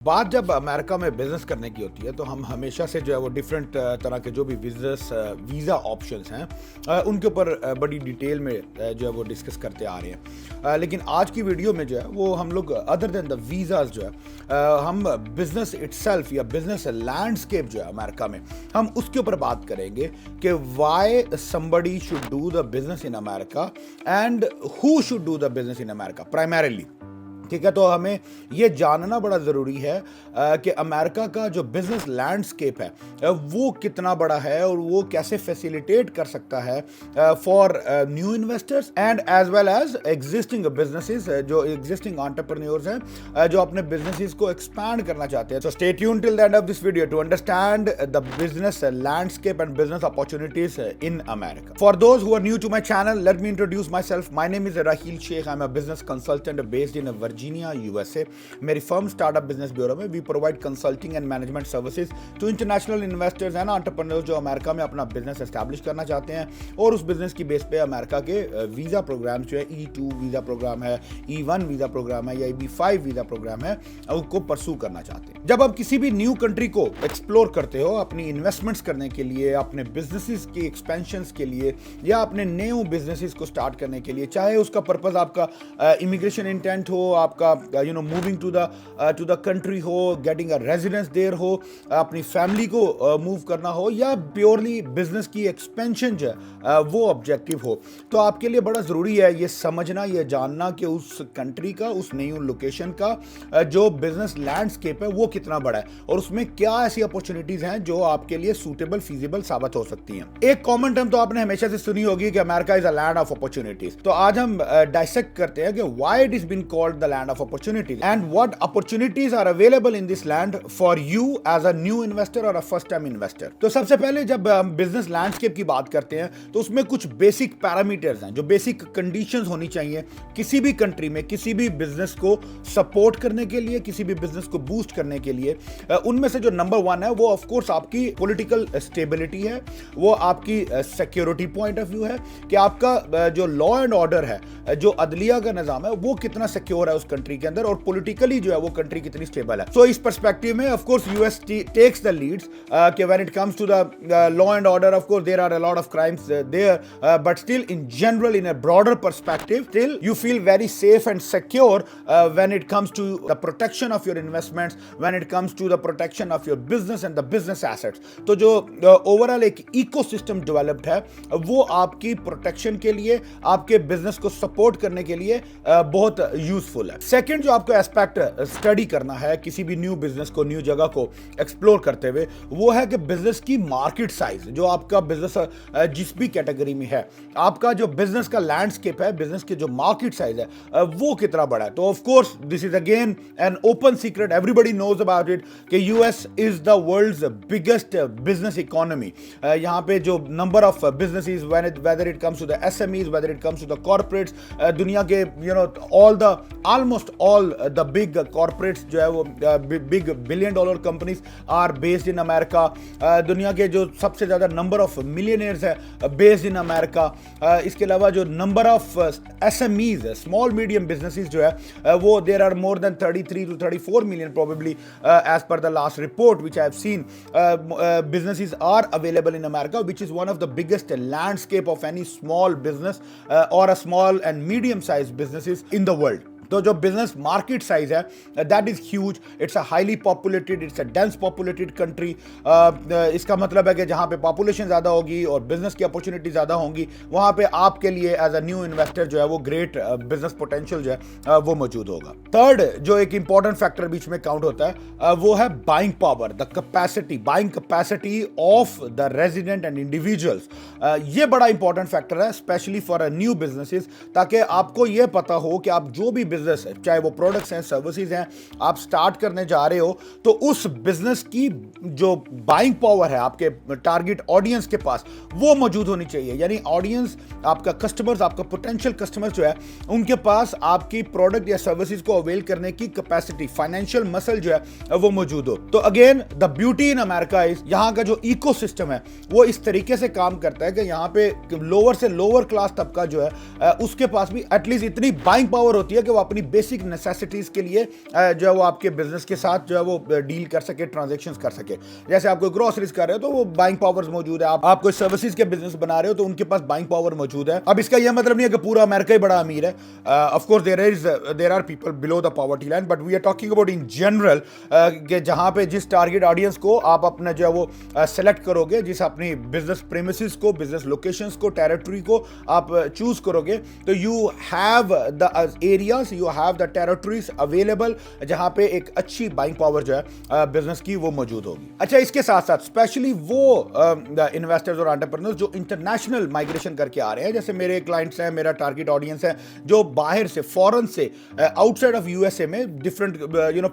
बात जब अमेरिका में बिजनेस करने की होती है तो हम हमेशा से जो है वो डिफरेंट तरह के जो भी बिजनेस वीज़ा ऑप्शंस हैं उनके ऊपर बड़ी डिटेल में जो है वो डिस्कस करते आ रहे हैं। लेकिन आज की वीडियो में जो है वो हम लोग अदर देन द वीज़ाज जो है हम बिजनेस इटसेल्फ या बिजनेस लैंडस्केप जो है अमेरिका में हम उसके ऊपर बात करेंगे कि why somebody should do the business in America and who should do the business in America primarily. ठीक है, तो हमें ये जानना बड़ा ज़रूरी है कि अमेरिका का जो बिजनेस लैंडस्केप है वो कितना बड़ा है और वो कैसे फैसिलिटेट कर सकता है for new investors and as well as existing businesses, जो एग्जिस्टिंग एंटरप्रेन्योर्स हैं जो अपने बिजनेसेस को एक्सपैंड करना चाहते हैं। So stay tuned till the end of this video to understand the business landscape and business opportunities in America. For those who are new to my channel, let me introduce myself. My name is Raheel Sheikh. I am a business consultant based in Virginia, USA. मेरी firm startup business bureau में we provide consulting and management services to international investors and entrepreneurs जो America में अपना business establish करना चाहते हैं और उस बिजनेस की बेस पे अमेरिका के वीजा प्रोग्राम जो है E2 वीजा प्रोग्राम है, E1 वीजा प्रोग्राम है या EB5 वीजा प्रोग्राम है उसको परसू करना चाहते हैं। जब आप किसी भी न्यू कंट्री को एक्सप्लोर करते हो अपनी इन्वेस्टमेंट्स करने के लिए, अपने बिजनेसेस की एक्सपेंशंस के लिए या अपने न्यू बिजनेसेस को स्टार्ट करने के लिए, चाहे उसका पर्पस आपका इमिग्रेशन इंटेंट हो, आपका मूविंग टू द कंट्री हो, गेटिंग अ रेजिडेंस देयर हो, अपनी फैमिली को मूव करना हो या प्योरली बिजनेस की एक्सपेंशन जो है वो ऑब्जेक्टिव हो, तो आपके लिए बड़ा ज़रूरी है ये समझना, ये जानना कि उस कंट्री का, उस न्यू लोकेशन का जो बिजनेस लैंडस्केप है वो कितना बड़ा है और उसमें क्या ऐसी अपॉर्चुनिटीज हैं जो आपके लिए सूटेबल, फीजिबल साबित हो सकती हैं। एक कॉमन टर्म तो आपने हमेशा से सुनी होगी कि America is a land of opportunities. तो आज हम डाइसेक्ट करते हैं कि why it is been called the land of opportunities and what opportunities are available in this land for you as a new investor or a first time investor। तो सबसे पहले जब हम बिजनेस लैंडस्केप की बात करते हैं तो उसमें कुछ बेसिक पैरामीटर्स हैं, जो बेसिक कंडीशंस होनी चाहिए किसी भी कंट्री में किसी भी बिजनेस को सपोर्ट करने के लिए, किसी भी बिजनेस को बूस्ट करने के लिए। उनमें से जो नंबर 1 है वो ऑफ कोर्स आपकी पॉलिटिकल स्टेबिलिटी है, वो आपकी सिक्योरिटी पॉइंट ऑफ व्यू है कि आपका जो लॉ एंड ऑर्डर है, जो अदलिया का निजाम है वो कितना सिक्योर है उस कंट्री के अंदर और पॉलिटिकली जो है वो कंट्री कितनी स्टेबल है। सो इस पर्सपेक्टिव में of course US takes the leads कि when it comes to the law and order. Of course there are a lot of crimes there but still in general, in a broader perspective, still you feel very safe and secure when it comes to the protection of your investments, when it comes to the protection of your business and the business assets. तो जो overall एक ecosystem developed है वो आपकी protection के लिए, आपके business को सपोर्ट करने के लिए बहुत यूजफुल है। सेकंड जो आपको एस्पेक्ट स्टडी करना है किसी भी न्यू बिजनेस को, न्यू जगह को एक्सप्लोर करते हुए, वो है कि बिजनेस की मार्केट साइज, जो आपका बिजनेस जिस भी कैटेगरी में है, आपका जो बिजनेस का लैंडस्केप है, बिजनेस की जो मार्केट साइज है वो कितना बड़ा है। तो of course this is again an open secret, everybody knows about it कि US is the world's biggest business economy. यहाँ पे जो number of businesses, whether it comes to the SMEs, whether it comes to the corporates, दुनिया के almost all the big corporates जो है वो big $1 billion companies are based in America. दुनिया के जो सबसे ज़्यादा नंबर ऑफ मिलियनियर्स है बेस्ड इन अमेरिका। इसके अलावा जो number of SMEs, small medium businesses जो है वो there are more than 33 to 34 million probably as per the last report which I have seen। businesses are available in America, which is one of the biggest landscape of any small business or a small and medium sized businesses in the world। तो जो business market size है that is huge, it's a highly populated, it's a dense populated country. इसका मतलब है कि जहाँ पे population ज़्यादा होगी और बिजनेस की अपॉर्चुनिटी ज़्यादा होंगी, वहाँ पे आपके लिए एज अ न्यू इन्वेस्टर जो है वो ग्रेट बिजनेस पोटेंशियल जो है वो मौजूद होगा। थर्ड जो एक इंपॉर्टेंट फैक्टर बीच में काउंट होता है वो है buying power, the capacity, buying capacity of the resident and individuals. ये बड़ा इंपॉर्टेंट फैक्टर है specially for a new businesses, ताकि आपको ये पता हो कि आप जो भी बिजनेस है, चाहे वो प्रोडक्ट्स हैं, सर्विसेज हैं, आप स्टार्ट करने जा रहे हो, तो उस बिजनेस की जो बाइंग पावर है आपके टारगेट ऑडियंस के पास वो मौजूद होनी चाहिए। यानी ऑडियंस, आपका कस्टमर्स, आपका पोटेंशियल कस्टमर्स जो है उनके पास आपकी प्रोडक्ट या सर्विसेज को अवेल करने की कैपेसिटी, फाइनेंशियल मसल जो है वो मौजूद हो। तो again the beauty in America is, यहाँ का जो इकोसिस्टम है वो इस तरीके से काम करता है कि यहाँ पे लोअर से लोअर क्लास तबका जो है उसके पास भी एटलीस्ट इतनी बाइंग पावर होती है कि वो अपनी बेसिक नेसेसिटीज़ के लिए जो है वो आपके बिजनेस के साथ जो है वो डील कर सके, ट्रांजेक्शन्स कर सके। जैसे आप कोई ग्रोसरीज कर रहे हो तो वो बाइंग पावर्स मौजूद है, आप कोई सर्विसेज के बिजनेस बना रहे हो तो उनके पास बाइंग पावर मौजूद है। अब इसका यह मतलब नहीं है कि पूरा अमेरिका ही बड़ा अमीर है। Of course there are people below the poverty line, but we are talking about in general कि जहां पे जिस टारगेट ऑडियंस को आप अपना जो है वो सेलेक्ट करोगे, जिस अपनी बिजनेस प्रेमिसेस को, बिजनेस लोकेशंस को, टेरिटरी को आप चूज करोगे, तो you have the areas, you have the territories available जहां पे एक अच्छी बाइंग पावर जो है बिजनेस की वो मौजूद होगी। अच्छा, इसके साथ साथ स्पेशली वो इन्वेस्टर्स और एंटरप्रेन्योर्स जो इंटरनेशनल माइग्रेशन करके आ रहे हैं, जैसे मेरे क्लाइंट्स हैं, मेरा टारगेट ऑडियंस है जो बाहर से, फॉरेन से, आउटसाइड ऑफ यूएसए में, different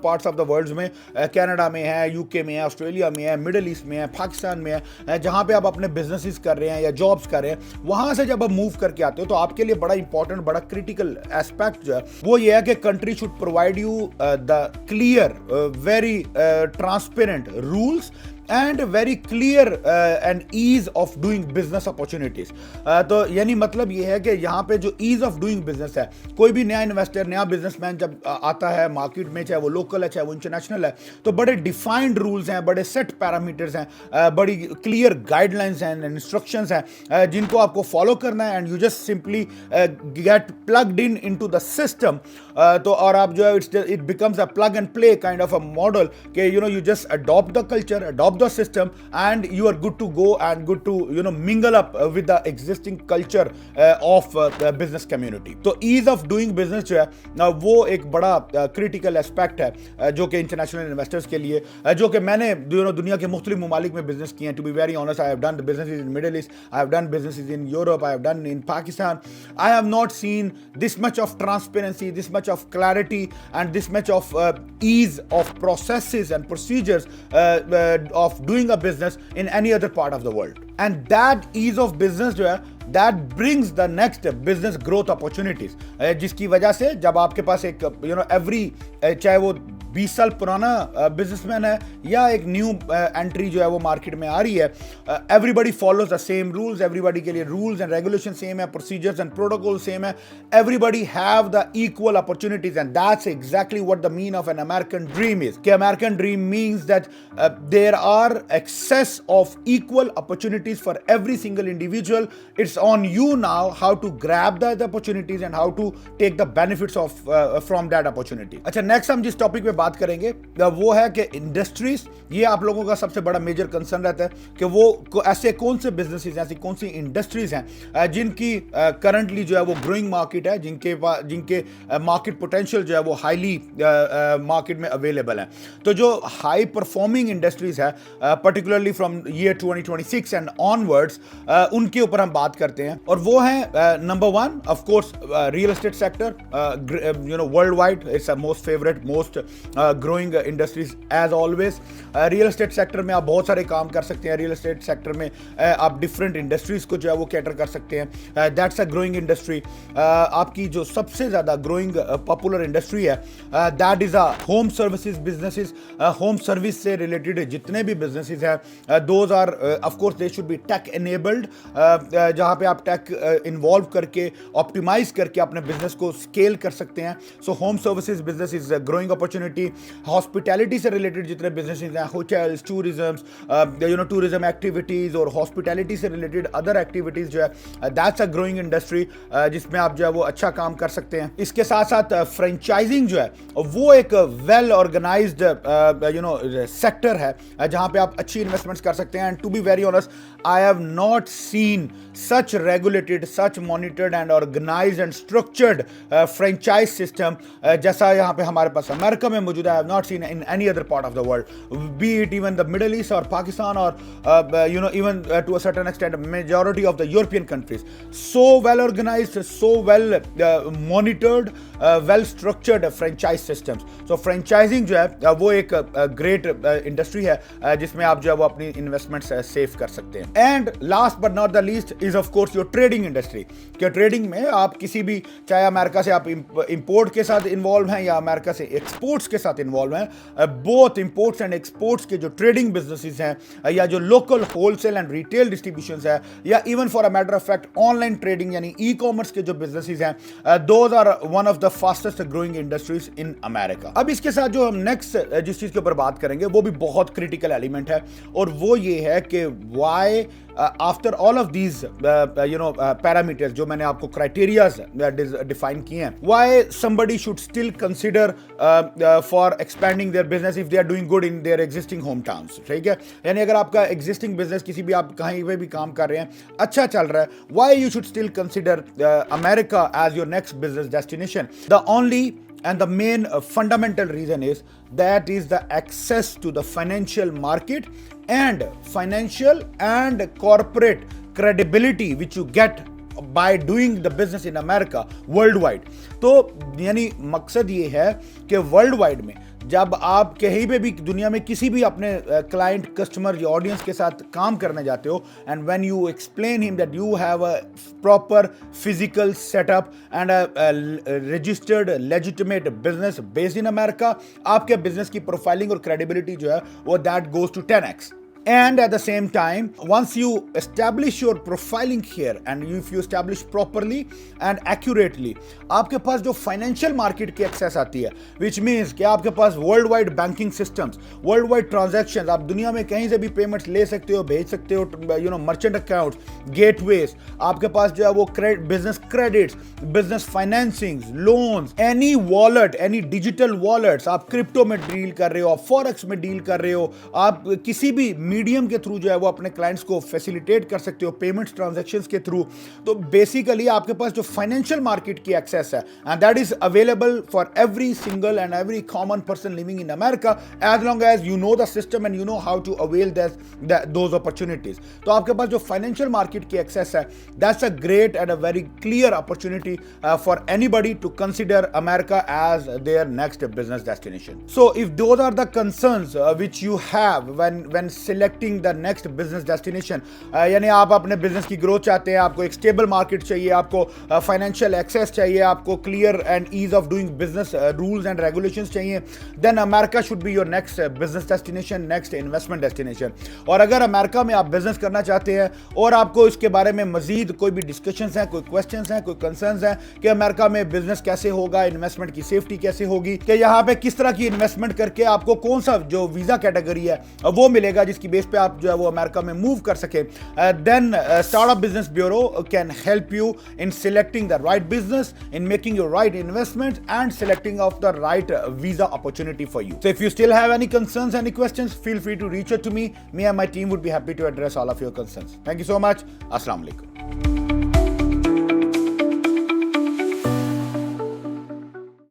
parts of the world में, कनाडा में है, यूके में है, ऑस्ट्रेलिया में है, मिडिल ईस्ट में है, पाकिस्तान में है, जहां पे आप अपने बिजनेसेस कर रहे हैं या जॉब्स कर रहे हैं, वहां से जब आप मूव करके आते हो तो आपके लिए बड़ा इंपॉर्टेंट, बड़ा क्रिटिकल एस्पेक्ट जो है वो ये है कि country should provide you the clear, very transparent rules and very clear and ease of doing business opportunities. तो यानी मतलब ये है कि यहाँ पे जो ईज ऑफ डूइंग बिजनेस है, कोई भी नया इन्वेस्टर, नया बिजनेसमैन जब आता है मार्केट में, चाहे वो लोकल है चाहे वो इंटरनेशनल है, तो बड़े डिफाइंड रूल्स हैं, बड़े सेट पैरामीटर्स हैं, बड़ी क्लियर गाइडलाइंस हैं, इंस्ट्रक्शंस हैं जिनको आपको फॉलो करना है, and you just simply get plugged into the system. तो और आप जो है it becomes a plug and play kind of a model कि you just adopt the culture, adopt the system, and you are good to go and good to mingle up with the existing culture of the business community. तो ease of doing business जो है वो एक बड़ा critical aspect है जो कि international investors के लिए, जो कि मैंने दुनिया के मुख्तलिफ ममालिक में business किए हैं. To be very honest, I have done the businesses in Middle East, I have done businesses in Europe, I have done in Pakistan. I have not seen this much of transparency, this much of clarity, and this much of ease of processes and procedures of doing a business in any other part of the world. And that ease of business जो है that brings the next business growth opportunities, जिसकी वजह से जब आपके पास एक every चाहे वो 20 साल पुराना बिजनेसमैन है या एक न्यू एंट्री जो है वो मार्केट में आ रही है, everybody follows the same rules, everybody के लिए रूल्स एंड रेगुलेशन सेम है, प्रोसीजर्स एंड प्रोटोकॉल सेम है, everybody have the equal opportunities, and that's exactly what the mean of an American dream is. कि American dream means that there are access of equal opportunities for every single individual. It's on you now how to grab the opportunities and how to take the benefits of from that opportunity. अच्छा, next हम जिस topic पे बात करेंगे वो है कि industries. ये आप लोगों का सबसे बड़ा मेजर कंसर्न रहता है कि वो ऐसे कौन से बिजनेसेस, ऐसी कौन सी इंडस्ट्रीज हैं जिनकी करंटली जो है वो ग्रोइंग मार्केट है, जिनके मार्केट पोटेंशियल जो है वो हाईली मार्केट में अवेलेबल है. तो जो हाई परफॉर्मिंग इंडस्ट्रीज है particularly from year 2026 and onwards, उनके ऊपर हम बात करते हैं. और वो है number 1 of course real estate sector. Worldwide it's most favourite, most growing industries as always. Real estate sector में आप बहुत सारे काम कर सकते हैं. रियल एस्टेट सेक्टर में आप डिफरेंट इंडस्ट्रीज को जो है वो कैटर कर सकते हैं. That's a growing industry. आपकी जो सबसे ज़्यादा ग्रोइंग पॉपुलर इंडस्ट्री है that is a home services businesses. Home service से रिलेटेड जितने भी बिजनेसेस हैं those are of course they should be tech enabled, जहाँ पे आप टेक इन्वॉल्व करके ऑप्टिमाइज करके अपने बिजनेस को स्केल कर सकते हैं. So home services business is growing opportunity. Hospitality से रिलेटेड जितने बिजनेसेस हैं, होटल्स, टूरिज्म एक्टिविटीज और हॉस्पिटैलिटी से रिलेटेड अदर एक्टिविटीज जो है दैट्स अ ग्रोइंग इंडस्ट्री जिसमें आप जो है वो अच्छा काम कर सकते हैं. इसके साथ साथ फ्रेंचाइजिंग जो है वो एक वेल ऑर्गेनाइज्ड सेक्टर है जहां पे आप अच्छी इन्वेस्टमेंट्स कर सकते हैं. And to be very honest, I have not seen such regulated, such monitored and organized and structured franchise system जैसा यहाँ पे हमारे पास अमेरिका में मौजूद है. I have not seen in any other part of the world, be it even the Middle East or Pakistan or even to a certain extent majority of the European countries. So well organized, so well monitored, well structured franchise systems. So franchising जो है वो एक great industry है जिसमें आप जो है वो अपनी investments सेव कर सकते हैं. And last but not the least is of course your trading industry. कि ट्रेडिंग में आप किसी भी, चाहे अमेरिका से आप इंपोर्ट के साथ इन्वॉल्व हैं या अमेरिका से एक्सपोर्ट्स के उसके साथ इन्वॉल्व हैं, बोथ इंपोर्ट्स एंड एक्सपोर्ट्स के जो ट्रेडिंग बिजनेसेस हैं या जो local wholesale and retail distributions है या even for a matter of fact online trading यानी ई कॉमर्स के जो बिजनेसेस हैं, those are one of the fastest growing industries in America. अब इसके साथ जो हम नेक्स्ट जिस चीज के ऊपर बात करेंगे वो भी बहुत क्रिटिकल एलिमेंट है और वो ये है कि why after all of these parameters जो मैंने आपको क्राइटेरियाज डिफाइन किए हैं, why somebody should still consider for expanding their business if they are doing good in their existing hometowns. ठीक है, यानी अगर आपका एग्जिस्टिंग बिजनेस किसी भी आप कहीं पे भी काम कर रहे हैं अच्छा चल रहा है, why you should still consider America as your next business destination. The only and the main fundamental reason is that is the access to the financial market and financial and corporate credibility which you get by doing the business in America worldwide। तो यानी मकसद ये है कि world में जब आप कहीं पे भी दुनिया में किसी भी अपने क्लाइंट कस्टमर या ऑडियंस के साथ काम करने जाते हो and when you explain him that you have a proper physical setup and a registered legitimate business based in America, आपके बिजनेस की प्रोफाइलिंग और क्रेडिबिलिटी जो है वो that goes to 10x। And at the same time, once you establish your profiling here and if you establish properly and accurately, आपके पास जो financial market की एक्सेस आती है, which means कि आपके पास world wide banking systems, world wide transactions, आप दुनिया में कहीं से भी पेमेंट्स ले सकते हो, भेज सकते हो, मर्चेंट अकाउंट्स, गेटवेज, आपके पास जो है वो business credits, business financing, loans, any wallet, any digital wallets, आप क्रिप्टो में डील कर रहे हो, आप फॉरेक्स में डील कर रहे हो, आप किसी भी मीडियम के थ्रू जो है वो अपने क्लाइंट्स को फैसिलिटेट कर सकते हो पेमेंट्स ट्रांजैक्शंस के थ्रू। तो बेसिकली आपके पास जो फाइनेंशियल मार्केट की एक्सेस है and that is available for every single and every common person living in America as long as you know the system and you know how to avail those opportunities. तो आपके पास जो financial market की access है that's a great and a very clear opportunity for anybody to consider America as there next business destination. So if those are the concerns which you have when selecting the next business destination, यानी आप अपने business की growth चाहते हैं, आपको एक stable market चाहिए, आपको फाइनेंशियल एक्सेस चाहिए, आपको clear and ease of doing business rules and regulations चाहिए, then America should be your next business destination, next investment destination. और अगर अमेरिका में आप बिजनेस करना चाहते हैं और आपको इसके बारे में मजीद कोई भी डिस्कशंस हैं, कोई क्वेश्चंस हैं, कोई कंसर्न्स हैं कि अमेरिका में बिजनेस कैसे होगा, इन्वेस्टमेंट की सेफ्टी कैसे होगी, कि यहाँ पे किस तरह की इन्वेस्टमेंट करके आपको कौन सा जो वीजा कैटेगरी है वो मिलेगा जिसकी बेस पे आप जो है वो अमेरिका में मूव कर सके, then startup business bureau can help you in selecting the right business, in making your right investment and selecting of the right visa opportunity for you. So if you still have any concerns, any questions, feel free to reach out to me. Me and my team would be happy to address all of your concerns. Thank you so much. Assalamu alaikum.